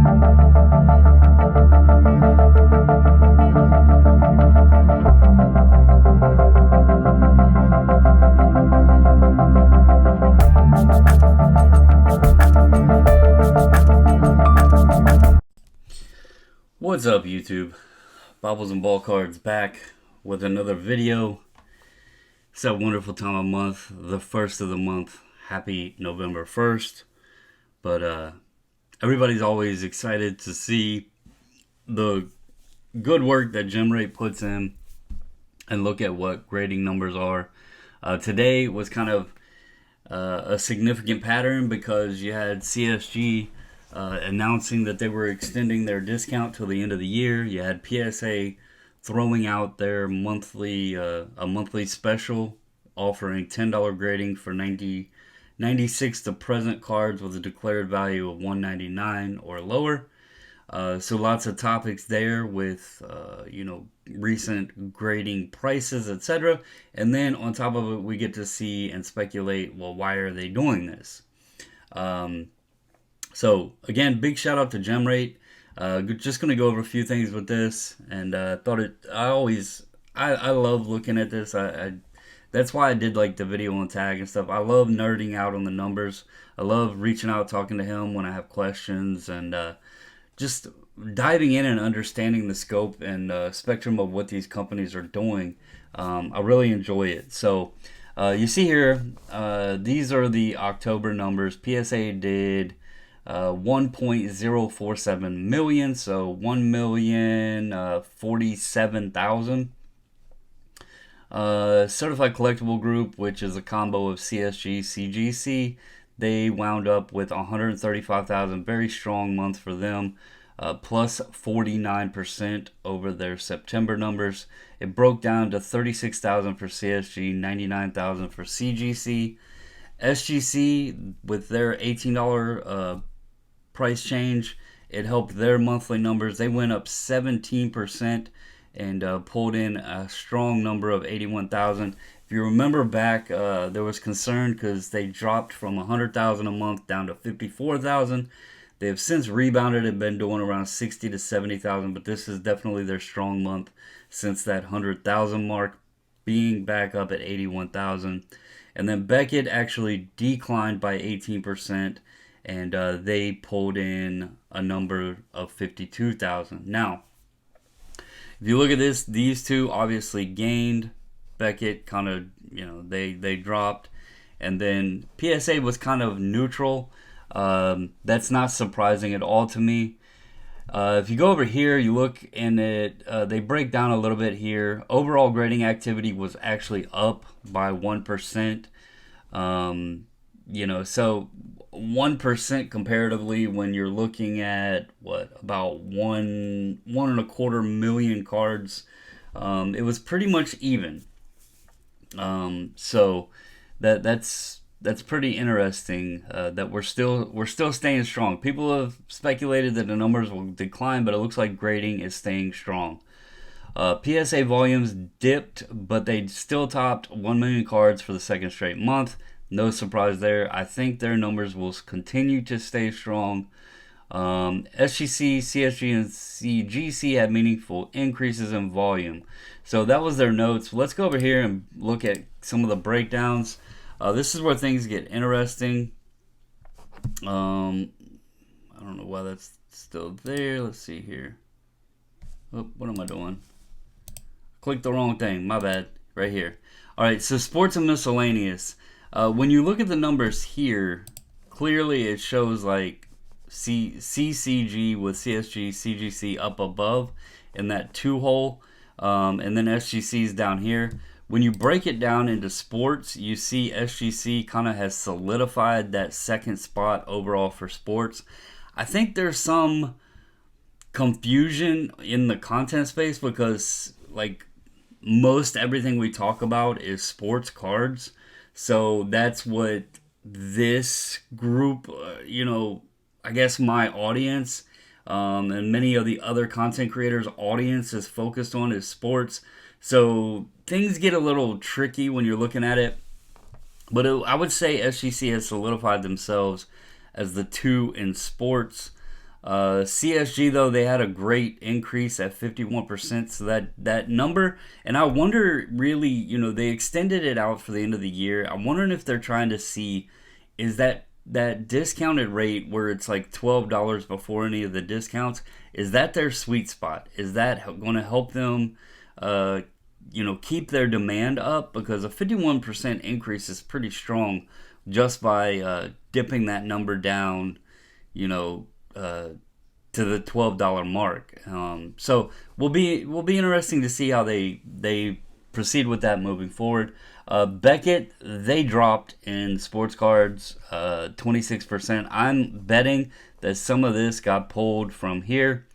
What's up, YouTube? Bobbles and Ball Cards back with another video. It's a wonderful time of month, the first of the month. Happy November 1st. But everybody's always excited to see the good work that Gemrate puts in and look at what grading numbers are. Today was kind of a significant pattern because you had CSG announcing that they were extending their discount till the end of the year. You had PSA throwing out their monthly special, offering $10 grading for 96 to present cards with a declared value of $199 or lower. So lots of topics there with recent grading prices, etc. And then on top of it, we get to see and speculate, well, why are they doing this? So again, big shout out to Gemrate. Just going to go over a few things with this, and I love looking at this. That's why I did like the video on tag and stuff. I love nerding out on the numbers. I love reaching out, talking to him when I have questions, and just diving in and understanding the scope and spectrum of what these companies are doing. I really enjoy it. So you see here, these are the October numbers. PSA did 1.047 million, so 1,047,000. Certified Collectible Group, which is a combo of CSG, CGC, they wound up with 135,000. Very strong month for them, plus 49% over their September numbers. It broke down to 36,000 for CSG, 99,000 for CGC. SGC, with their $18 price change, it helped their monthly numbers. They went up 17% and pulled in a strong number of 81,000. If you remember back, there was concern because they dropped from 100,000 a month down to 54,000. They have since rebounded and been doing around 60 to 70,000, but this is definitely their strong month since that 100,000 mark, being back up at 81,000. And then Beckett actually declined by 18%, and they pulled in a number of 52,000. Now, if you look at this, these two obviously gained. Beckett kind of, they dropped. And then PSA was kind of neutral. That's not surprising at all to me. If you go over here, you look in it, they break down a little bit here. Overall grading activity was actually up by 1%. So 1% comparatively when you're looking at about 1.25 million cards, it was pretty much even. So that's pretty interesting, that we're still staying strong. People have speculated that the numbers will decline, but it looks like grading is staying strong. PSA volumes dipped, but they still topped 1 million cards for the second straight month. No surprise there. I think their numbers will continue to stay strong. SGC, CSG, and CGC had meaningful increases in volume. So that was their notes. Let's go over here and look at some of the breakdowns. This is where things get interesting. I don't know why that's still there. Let's see here. Oh, what am I doing? Clicked the wrong thing. My bad. Right here. All right, so sports and miscellaneous. When you look at the numbers here, clearly it shows like CCG with CSG, CGC up above in that 2-hole, and then SGC's down here. When you break it down into sports, you see SGC kind of has solidified that second spot overall for sports. I think there's some confusion in the content space because like most everything we talk about is sports cards. So that's what this group, I guess my audience and many of the other content creators' audience is focused on is sports. So things get a little tricky when you're looking at it. But I would say SGC has solidified themselves as the two in sports. CSG though, they had a great increase at 51%. So that number, and I wonder really, they extended it out for the end of the year. I'm wondering if they're trying to see, is that discounted rate where it's like $12 before any of the discounts, is that their sweet spot? Is that going to help them, keep their demand up? Because a 51% increase is pretty strong just by dipping that number down, you know, to the $12 mark. So will be interesting to see how they proceed with that moving forward. Beckett, they dropped in sports cards 26%. I'm betting that some of this got pulled from here,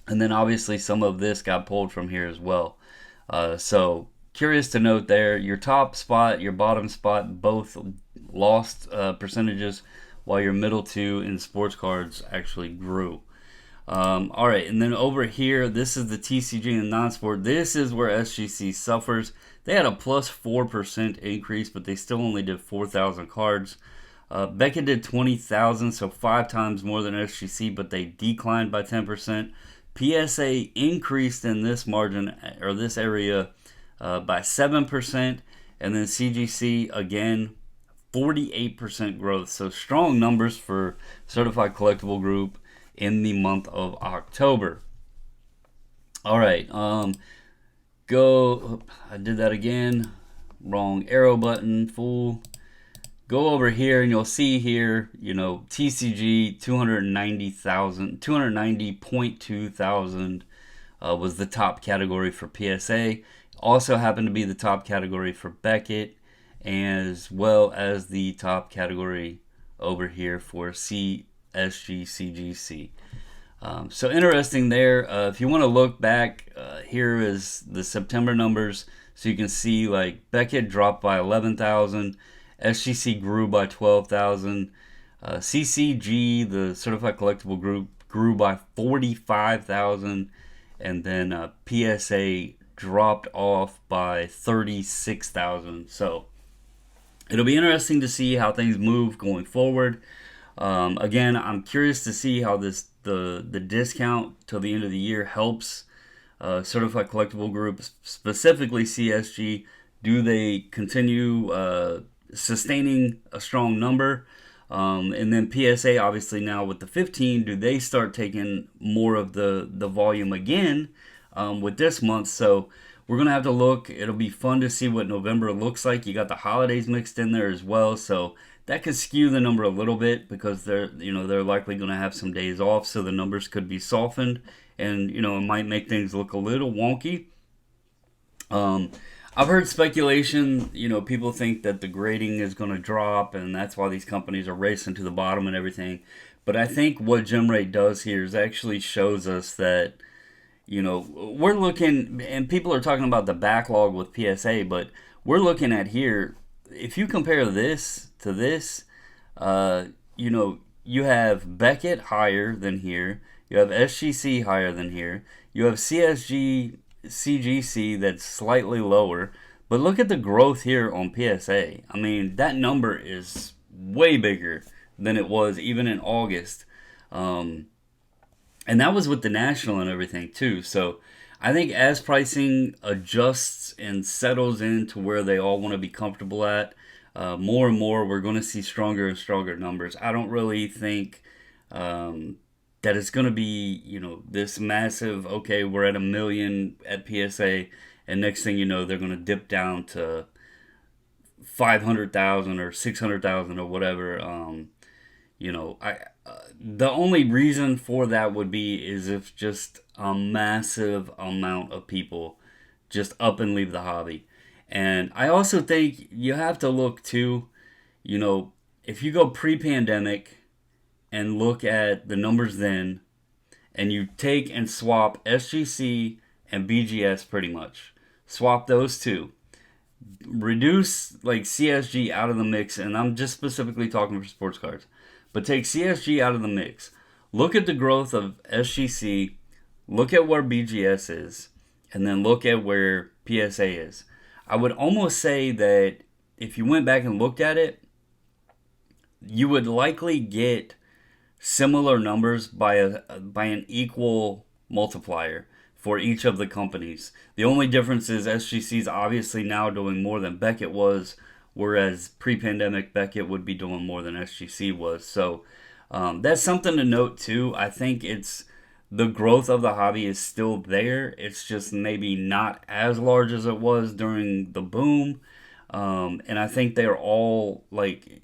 and then obviously some of this got pulled from here as well. So curious to note there, your top spot, your bottom spot, both lost percentages, while your middle two in sports cards actually grew. All right, and then over here, this is the TCG and non-sport. This is where SGC suffers. They had a plus 4% increase, but they still only did 4,000 cards. Beckett did 20,000, so 5 times more than SGC, but they declined by 10%. PSA increased in this margin, or this area, by 7%, and then CGC, again, 48% growth. So strong numbers for Certified Collectible Group in the month of October. All right, I did that again. Wrong arrow button, fool. Go over here and you'll see here, TCG 290.2 thousand was the top category for PSA. Also happened to be the top category for Beckett, as well as the top category over here for CSG, so interesting there. If you want to look back, here is the September numbers. So you can see like Beckett dropped by 11,000, SGC grew by 12,000, CCG, the Certified Collectible Group, grew by 45,000, and then PSA dropped off by 36,000. So it'll be interesting to see how things move going forward. Again, I'm curious to see how the discount till the end of the year helps Certified Collectible Group, specifically CSG. Do they continue sustaining a strong number? And then PSA, obviously now with the 15, do they start taking more of the volume again with this month? So we're going to have to look. It'll be fun to see what November looks like. You got the holidays mixed in there as well, so that could skew the number a little bit because they're likely going to have some days off, so the numbers could be softened, and it might make things look a little wonky. I've heard speculation, people think that the grading is going to drop, and that's why these companies are racing to the bottom and everything. But I think what Gemrate does here is actually shows us that, we're looking, and people are talking about the backlog with PSA, but we're looking at here, if you compare this to this, you have Beckett higher than here, you have SGC higher than here, you have CSG, CGC that's slightly lower, but look at the growth here on PSA. I mean, that number is way bigger than it was even in August. And that was with the national and everything too. So I think as pricing adjusts and settles into where they all want to be comfortable at, more and more we're going to see stronger and stronger numbers. I don't really think that it's going to be, this massive, okay, we're at 1 million at PSA, and next thing you know, they're going to dip down to 500,000 or 600,000 or whatever. The only reason for that would be is if just a massive amount of people just up and leave the hobby. And I also think you have to look too, if you go pre-pandemic and look at the numbers then, and you take and swap SGC and BGS pretty much, swap those two, reduce like CSG out of the mix, and I'm just specifically talking for sports cards, but take CSG out of the mix, look at the growth of SGC, look at where BGS is, and then look at where PSA is. I would almost say that if you went back and looked at it, you would likely get similar numbers by an equal multiplier for each of the companies. The only difference is SGC is obviously now doing more than Beckett was, whereas pre-pandemic Beckett would be doing more than SGC was. So that's something to note too. I think it's the growth of the hobby is still there. It's just maybe not as large as it was during the boom. And I think they're all like,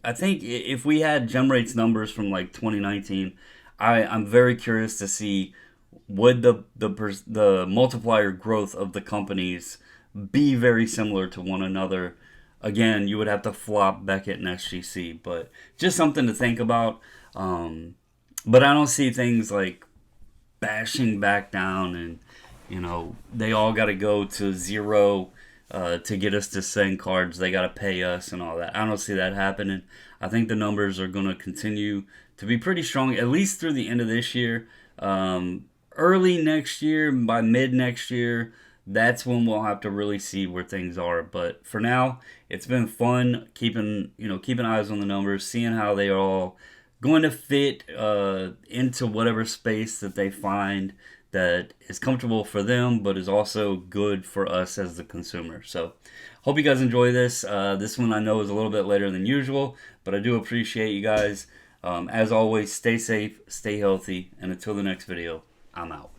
I think if we had Gemrate's numbers from like 2019, I'm very curious to see would the multiplier growth of the companies be very similar to one another. Again, you would have to flop Beckett and SGC, but just something to think about. But I don't see things like bashing back down and they all got to go to zero to get us to send cards. They got to pay us and all that. I don't see that happening. I think the numbers are going to continue to be pretty strong, at least through the end of this year. Early next year, by mid next year, that's when we'll have to really see where things are. But for now, it's been fun keeping eyes on the numbers, seeing how they are all going to fit into whatever space that they find that is comfortable for them, but is also good for us as the consumer. So, hope you guys enjoy this. This one I know is a little bit later than usual, but I do appreciate you guys. As always, stay safe, stay healthy, and until the next video, I'm out.